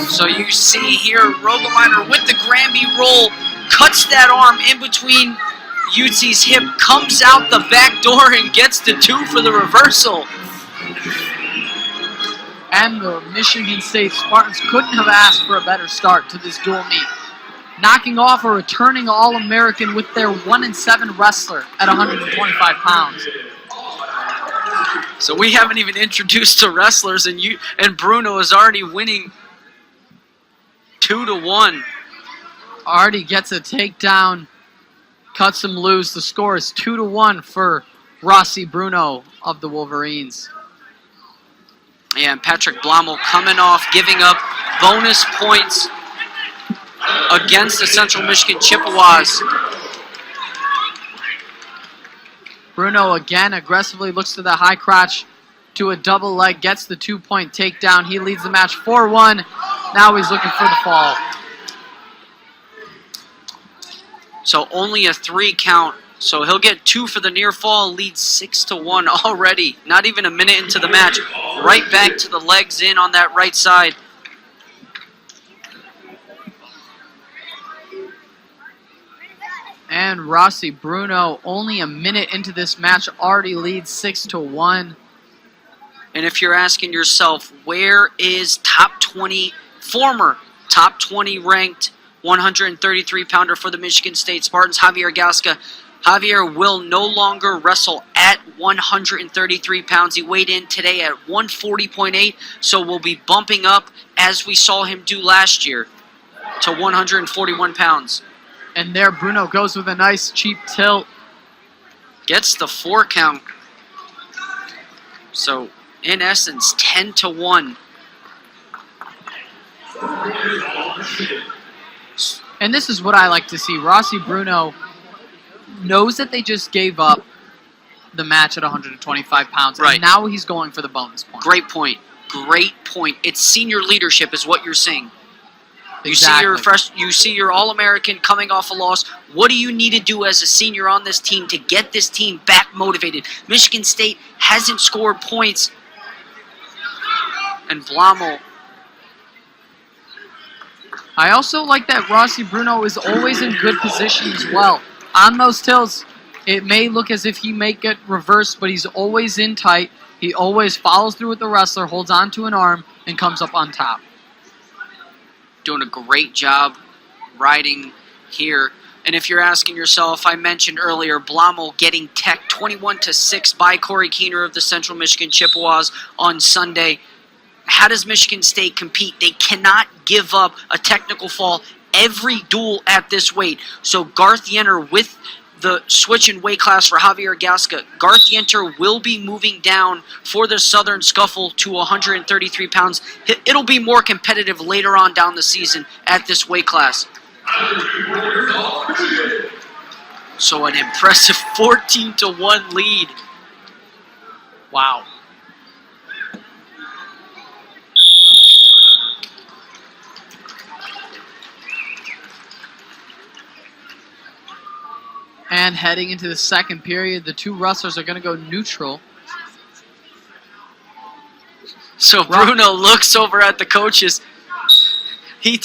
So you see here, Rogelminer with the Granby roll, cuts that arm in between Utzi's hip, comes out the back door and gets the 2 for the reversal. And the Michigan State Spartans couldn't have asked for a better start to this dual meet, knocking off a returning All-American with their 1-7 wrestler at 125 pounds. So we haven't even introduced the wrestlers, and Bruno is already winning 2-1. Already gets a takedown, cuts him loose. The score is 2-1 for Rossi Bruno of the Wolverines. Yeah, and Patrick Blommel coming off, giving up bonus points against the Central Michigan Chippewas. Bruno again aggressively looks to the high crotch to a double leg, gets the 2-point takedown. He leads the match 4-1. Now he's looking for the fall. So only a 3 count. So he'll get 2 for the near fall, leads 6-1 already. Not even a minute into the match. Right back to the legs in on that right side. And Rossi Bruno, only a minute into this match, already leads 6-1. And if you're asking yourself, where is top 20, former top 20 ranked 133-pounder for the Michigan State Spartans, Xavier Gasca? Xavier will no longer wrestle at 133 pounds. He weighed in today at 140.8, so we'll be bumping up, as we saw him do last year, to 141 pounds. And there Bruno goes with a nice cheap tilt. Gets the 4 count. So, in essence, 10-1. And this is what I like to see. Rossi Bruno knows that they just gave up the match at 125 pounds. Right. And now he's going for the bonus point. Great point. Great point. It's senior leadership is what you're saying. Exactly. You see your All-American coming off a loss. What do you need to do as a senior on this team to get this team back motivated? Michigan State hasn't scored points. And Blommel. I also like that Rossi Bruno is always in good position as well. On those tilts, it may look as if he may get reversed, but he's always in tight. He always follows through with the wrestler, holds onto an arm, and comes up on top. Doing a great job riding here. And if you're asking yourself, I mentioned earlier, Blommel getting tech 21-6 by Corey Keener of the Central Michigan Chippewas on Sunday. How does Michigan State compete? They cannot give up a technical fall every duel at this weight. So Garth Yenner with the switch in weight class for Xavier Gasca. Garth Yenner will be moving down for the Southern Scuffle to 133 pounds. It'll be more competitive later on down the season at this weight class. So an impressive 14-1 lead. Wow. And heading into the second period, the two wrestlers are going to go neutral. So Bruno looks over at the coaches. He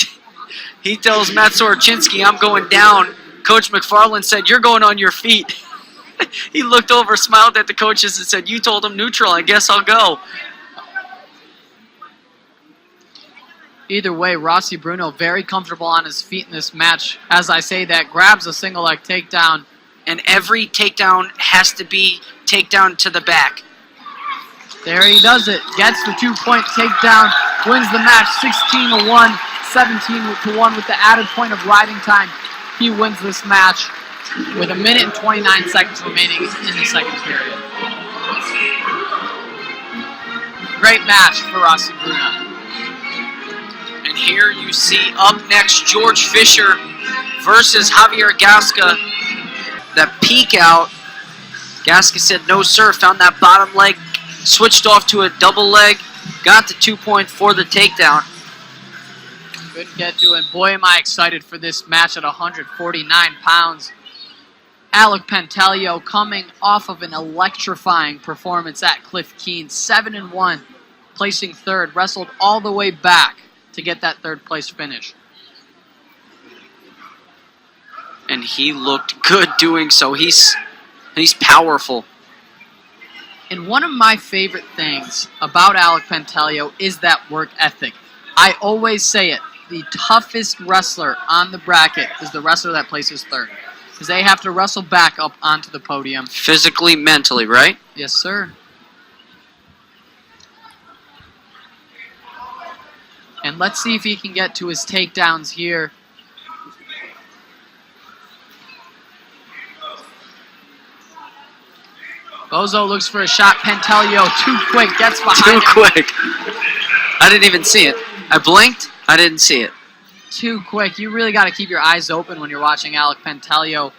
tells Matt Soroczynski, I'm going down. Coach McFarland said, you're going on your feet. He looked over, smiled at the coaches, and said, you told him neutral. I guess I'll go. Either way, Rossi Bruno very comfortable on his feet in this match. As I say that, grabs a single leg takedown. And every takedown has to be takedown to the back. There he does it. Gets the 2-point takedown. Wins the match 16-1, 17-1 with the added point of riding time. He wins this match with 1 minute and 29 seconds remaining in the second period. Great match for Rossi Bruno. And here you see up next George Fisher versus Xavier Gasca. That peek out. Gasca said no sir, found that bottom leg, switched off to a double leg, got the 2-point for the takedown. Good get to it. Boy, am I excited for this match at 149 pounds. Alec Pantaleo coming off of an electrifying performance at Cliff Keen, 7-1 placing third, wrestled all the way back to get that third place finish. And he looked good doing so. He's powerful. And one of my favorite things about Alec Pantaleo is that work ethic. I always say it. The toughest wrestler on the bracket is the wrestler that places third. Because they have to wrestle back up onto the podium. Physically, mentally, right? Yes, sir. And let's see if he can get to his takedowns here. Bozo looks for a shot. Pantaleo, too quick, gets behind him. Too quick. I didn't even see it. I blinked. I didn't see it. Too quick. You really got to keep your eyes open when you're watching Alec Pantaleo.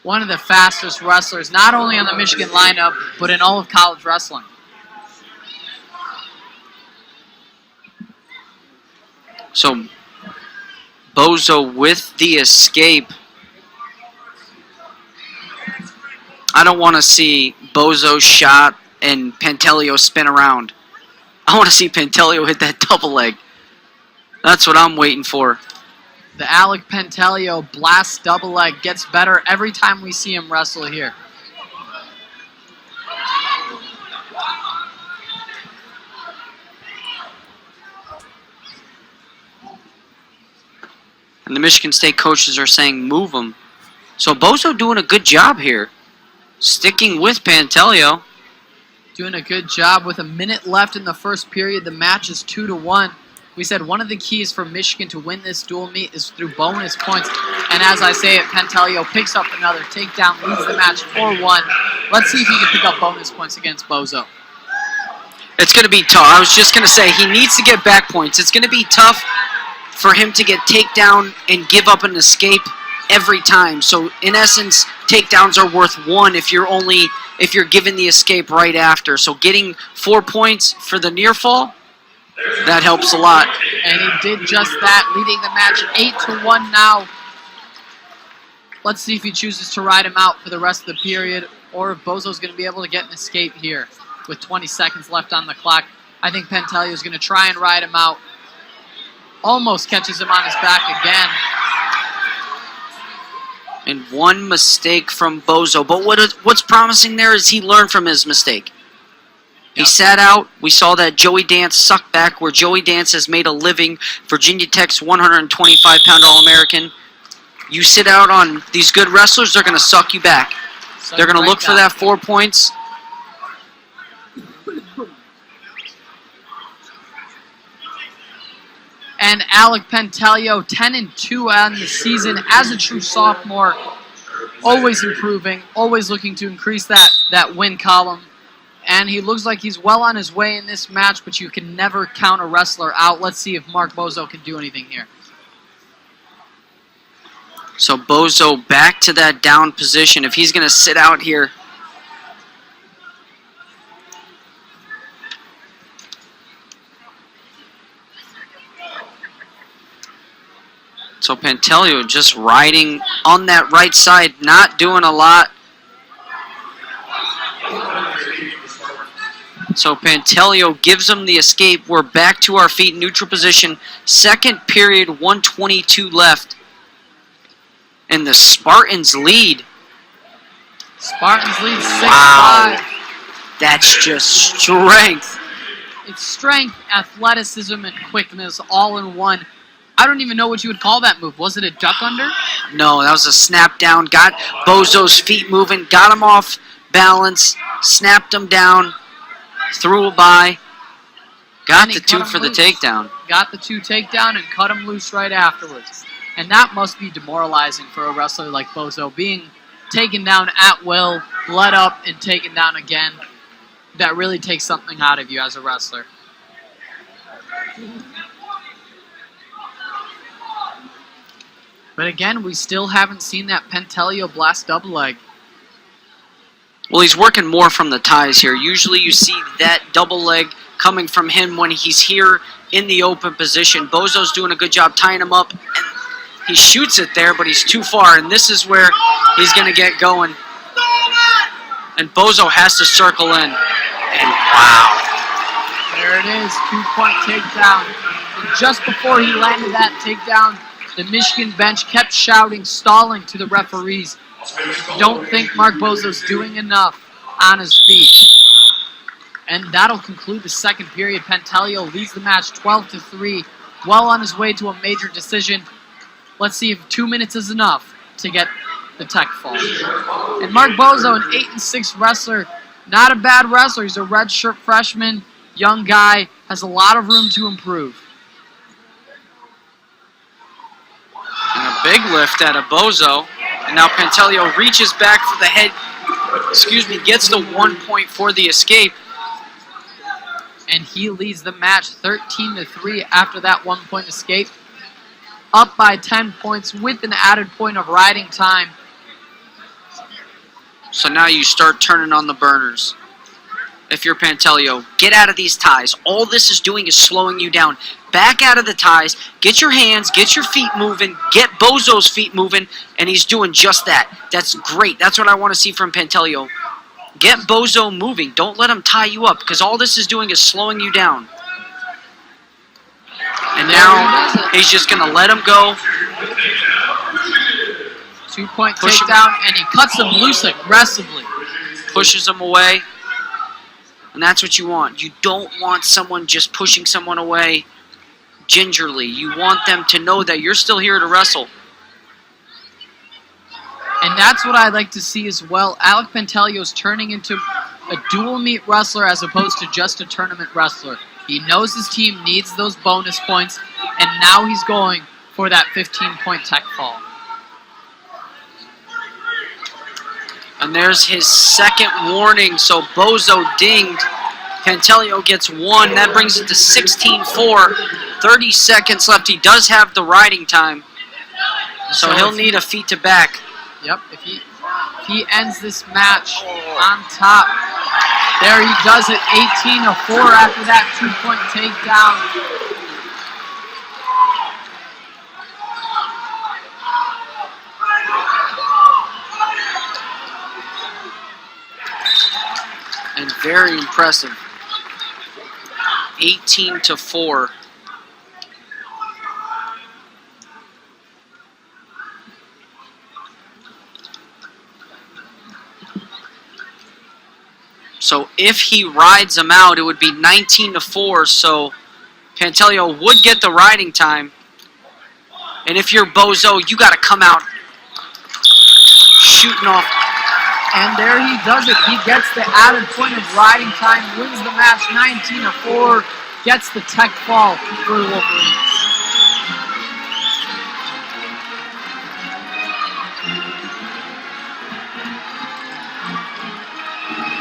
One of the fastest wrestlers, not only on the Michigan lineup, but in all of college wrestling. So, Bozo with the escape. I don't want to see Bozo shot and Pantaleo spin around. I want to see Pantaleo hit that double leg. That's what I'm waiting for. The Alec Pantaleo blast double leg gets better every time we see him wrestle here. And the Michigan State coaches are saying move him. So Bozo doing a good job here. Sticking with Pantaleo. Doing a good job with a minute left in the first period. The match is 2-1. We said one of the keys for Michigan to win this dual meet is through bonus points. And as I say it, Pantaleo picks up another takedown, leads the match 4-1. Let's see if he can pick up bonus points against Bozo. It's going to be tough. I was just going to say, he needs to get back points. It's going to be tough for him to get takedown and give up an escape every time. So in essence, takedowns are worth 1 if you're given the escape right after. So getting 4 points for the near fall, that helps a lot. And he did just that, leading the match 8-1 now. Let's see if he chooses to ride him out for the rest of the period, or if Bozo's going to be able to get an escape here with 20 seconds left on the clock. I think Pantaleo is going to try and ride him out. Almost catches him on his back again. And one mistake from Bozo. But what's promising there is he learned from his mistake. He sat out. We saw that Joey Dance suck back, where Joey Dance has made a living. Virginia Tech's 125-pound All-American. You sit out on these good wrestlers, they're going to suck you back. They're going to look for that 4 points. And Alec Pantaleo, 10-2 on the season as a true sophomore. Always improving, always looking to increase that win column. And he looks like he's well on his way in this match, but you can never count a wrestler out. Let's see if Mark Bozo can do anything here. So Bozo back to that down position. If he's going to sit out here. So Pantaleo just riding on that right side, not doing a lot. So Pantaleo gives him the escape. We're back to our feet, neutral position. Second period, 1:22 left. And the Spartans lead. Spartans lead 6-5. Wow. That's just strength. It's strength, athleticism, and quickness all in one. I don't even know what you would call that move. Was it a duck under? No, that was a snap down. Got Bozo's feet moving, got him off balance, snapped him down, threw a by, got the 2 for the takedown. Got the 2 takedown and cut him loose right afterwards. And that must be demoralizing for a wrestler like Bozo, being taken down at will, let up, and taken down again. That really takes something out of you as a wrestler. But again, we still haven't seen that Pantaleo blast double leg. Well, he's working more from the ties here. Usually you see that double leg coming from him when he's here in the open position. Bozo's doing a good job tying him up, and he shoots it there, but he's too far, and this is where he's going to get going. And Bozo has to circle in. And wow. 2-point takedown. And just before he landed that takedown, the Michigan bench kept shouting, stalling to the referees. Don't think Mark Bozo's doing enough on his feet. And that'll conclude the second period. Pantaleo leads the match 12-3, well on his way to a major decision. Let's see if 2 minutes is enough to get the tech fall. And Mark Bozo, an 8-6 wrestler, not a bad wrestler. He's a redshirt freshman, young guy, has a lot of room to improve. And a big lift out of Bozo. And now Pantaleo reaches back for the head, gets the 1 point for the escape. And he leads the match 13-3 after that 1 point escape. Up by 10 points with an added point of riding time. So now you start turning on the burners. If you're Pantaleo, get out of these ties. All this is doing is slowing you down. Back out of the ties, get your hands, get your feet moving, get Bozo's feet moving, and he's doing just that. That's great. That's what I want to see from Pantaleo. Get Bozo moving. Don't let him tie you up, because all this is doing is slowing you down. And now he's just going to let him go. 2-point takedown, and he cuts him loose aggressively. Pushes him away. And that's what you want. You don't want someone just pushing someone away gingerly. You want them to know that you're still here to wrestle. And that's what I like to see as well. Alec Pantaleo's turning into a dual meet wrestler as opposed to just a tournament wrestler. He knows his team needs those bonus points, and now he's going for that 15-point tech fall. And there's his second warning, so Bozo dinged. Pantaleo gets one. That brings it to 16-4. 30 seconds left. He does have the riding time, so he'll need a feet to back. Yep, if he ends this match on top. There he does it, 18-4 after that 2-point takedown. And very impressive. 18-4. So if he rides him out, it would be 19-4. So Pantaleo would get the riding time. And if you're Bozo, you got to come out shooting off. And there he does it. He gets the added point of riding time, wins the match 19-4, gets the tech fall for the Wolverines.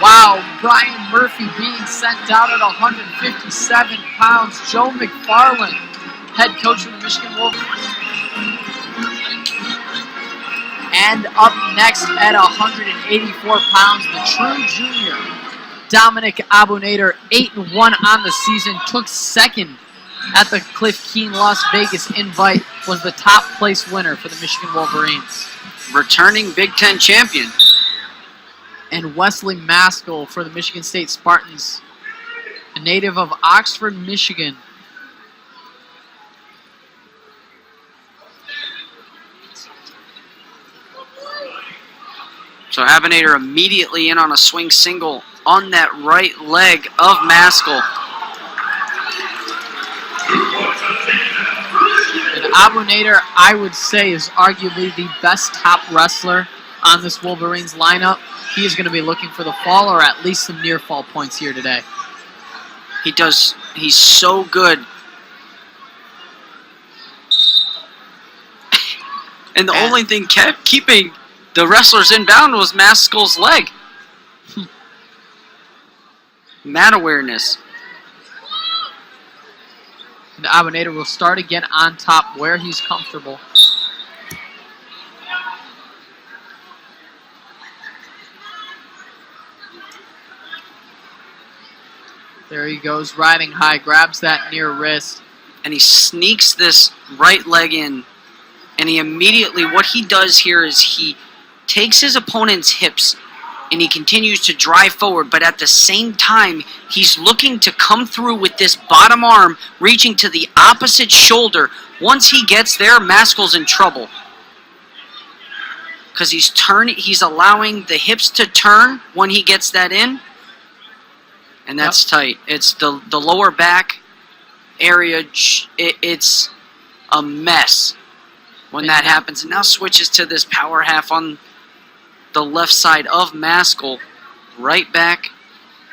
Wow, Brian Murphy being sent down at 157 pounds. Joe McFarland, head coach of the Michigan Wolverines. And up next at 184 pounds, the true junior, Dominic AbuNadir, 8-1 on the season, took second at the Cliff Keen Las Vegas invite, was the top place winner for the Michigan Wolverines. Returning Big Ten champion. And Wesley Maskull for the Michigan State Spartans, a native of Oxford, Michigan. So AbuNadir immediately in on a swing single on that right leg of Maskull. And AbuNadir, I would say, is arguably the best top wrestler on this Wolverines lineup. He is going to be looking for the fall or at least some near fall points here today. He does. He's so good. And the only thing kept keeping the wrestlers inbound was Maskull's leg. Mat awareness. And AbuNadir will start again on top where he's comfortable. There he goes, riding high, grabs that near wrist. And he sneaks this right leg in. And he immediately, what he does here is he takes his opponent's hips and he continues to drive forward, but at the same time, he's looking to come through with this bottom arm, reaching to the opposite shoulder. Once he gets there, Maskull's in trouble. Because he's allowing the hips to turn when he gets that in. And that's tight. It's the lower back area, it's a mess when that happens. And now switches to this power half on the left side of Maskull, right back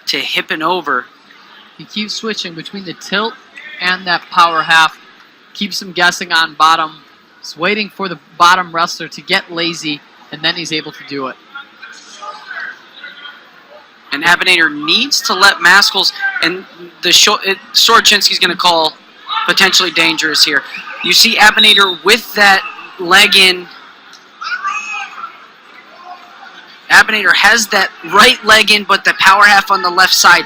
to hip and over. He keeps switching between the tilt and that power half. Keeps him guessing on bottom. He's waiting for the bottom wrestler to get lazy, and then he's able to do it. And AbuNadir needs to let Maskull's, and Sorochinski's going to call potentially dangerous here. You see AbuNadir with that leg in. AbuNadir has that right leg in, but the power half on the left side.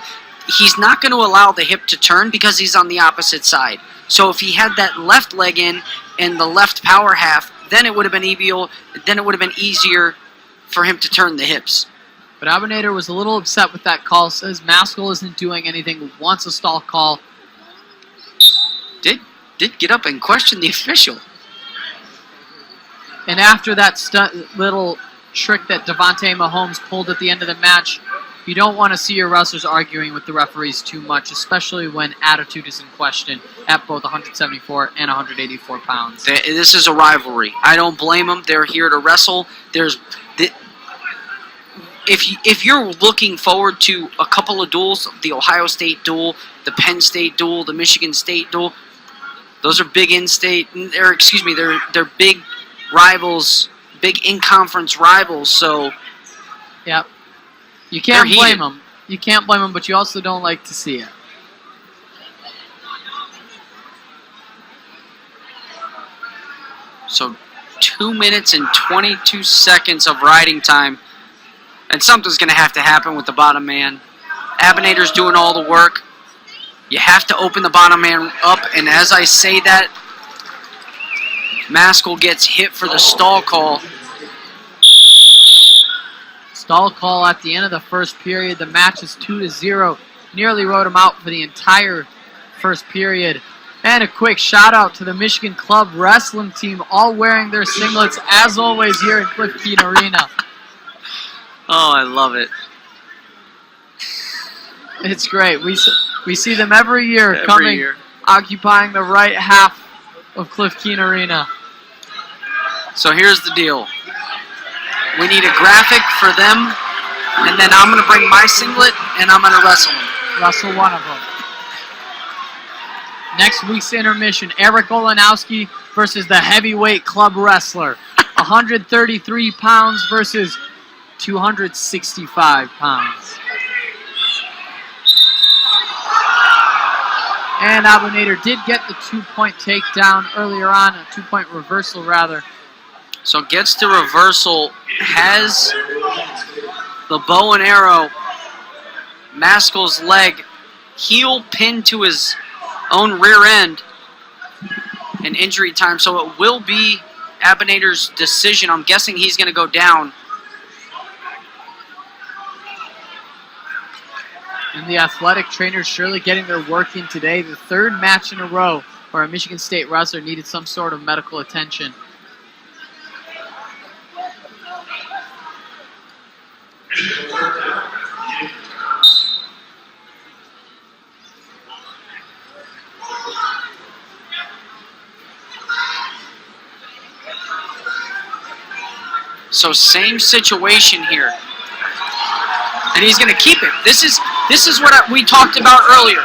He's not going to allow the hip to turn because he's on the opposite side. So if he had that left leg in and the left power half, then it would have been easier for him to turn the hips. But AbuNadir was a little upset with that call. Says Maskull isn't doing anything, wants a stall call. Did get up and question the official. And after that little trick that Devontae Mahomes pulled at the end of the match, you don't want to see your wrestlers arguing with the referees too much, especially when attitude is in question at both 174 and 184 pounds. This is a rivalry. I don't blame them. They're here to wrestle. If you're looking forward to a couple of duels, the Ohio State duel, the Penn State duel, the Michigan State duel, those are big in-state, they're big rivals, big in-conference rivals, so... Yep. You can't blame them. You can't blame them, but you also don't like to see it. So 2 minutes and 22 seconds of riding time. And something's going to have to happen with the bottom man. AbuNadir's doing all the work. You have to open the bottom man up. And as I say that, Maskull gets hit for the stall call. Stall call at the end of the first period. The match is 2-0. Nearly wrote him out for the entire first period. And a quick shout out to the Michigan Club Wrestling team, all wearing their singlets as always here in Cliff Keen Arena. Oh, I love it. It's great. We see them every year occupying the right half of Cliff Keen Arena. So here's the deal. We need a graphic for them, and then I'm going to bring my singlet, and I'm going to wrestle them. Wrestle one of them. Next week's intermission, Eric Olenowski versus the heavyweight club wrestler. 133 pounds versus 265 pounds. And AbuNadir did get the 2-point takedown earlier on, a 2-point reversal rather. So gets the reversal, has the bow and arrow, Maskull's leg, heel pinned to his own rear end, and injury time. So it will be AbuNadir's decision. I'm guessing he's going to go down. And the athletic trainers surely getting their work in today. The third match in a row where a Michigan State wrestler needed some sort of medical attention. So same situation here. And he's going to keep it. This is what we talked about earlier.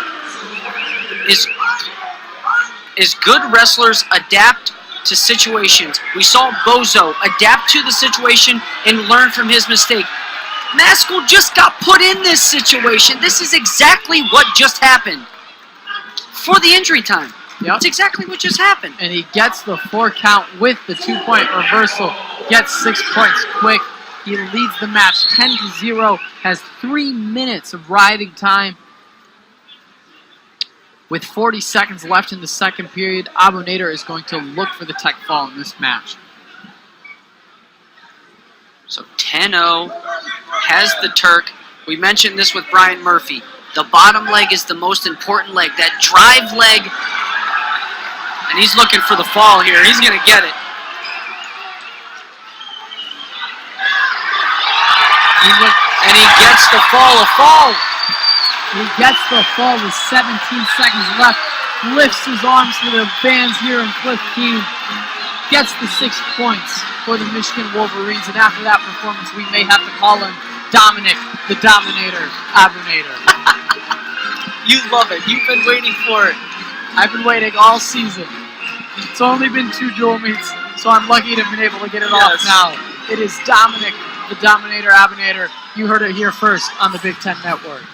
Is good wrestlers adapt to situations. We saw Bozo adapt to the situation and learn from his mistake. Maskull just got put in this situation. This is exactly what just happened for the injury time. Yep. That's exactly what just happened. And he gets the 4 count with the 2-point reversal. Gets 6 points quick. He leads the match 10-0. Has 3 minutes of riding time. With 40 seconds left in the second period, AbuNadir is going to look for the tech fall in this match. So 10-0. has the Turk. We mentioned this with Brian Murphy. The bottom leg is the most important leg. That drive leg. And he's looking for the fall here. He's going to get it. And he gets the fall. A fall. He gets the fall with 17 seconds left. Lifts his arms for the fans here in Cliff Key. Gets the 6 points for the Michigan Wolverines. And after that performance, we may have to call him Dominic, the Dominator, AbuNadir. You love it. You've been waiting for it. I've been waiting all season. It's only been 2 dual meets, so I'm lucky to have been able to get it off now. It is Dominic, the Dominator, AbuNadir. You heard it here first on the Big Ten Network.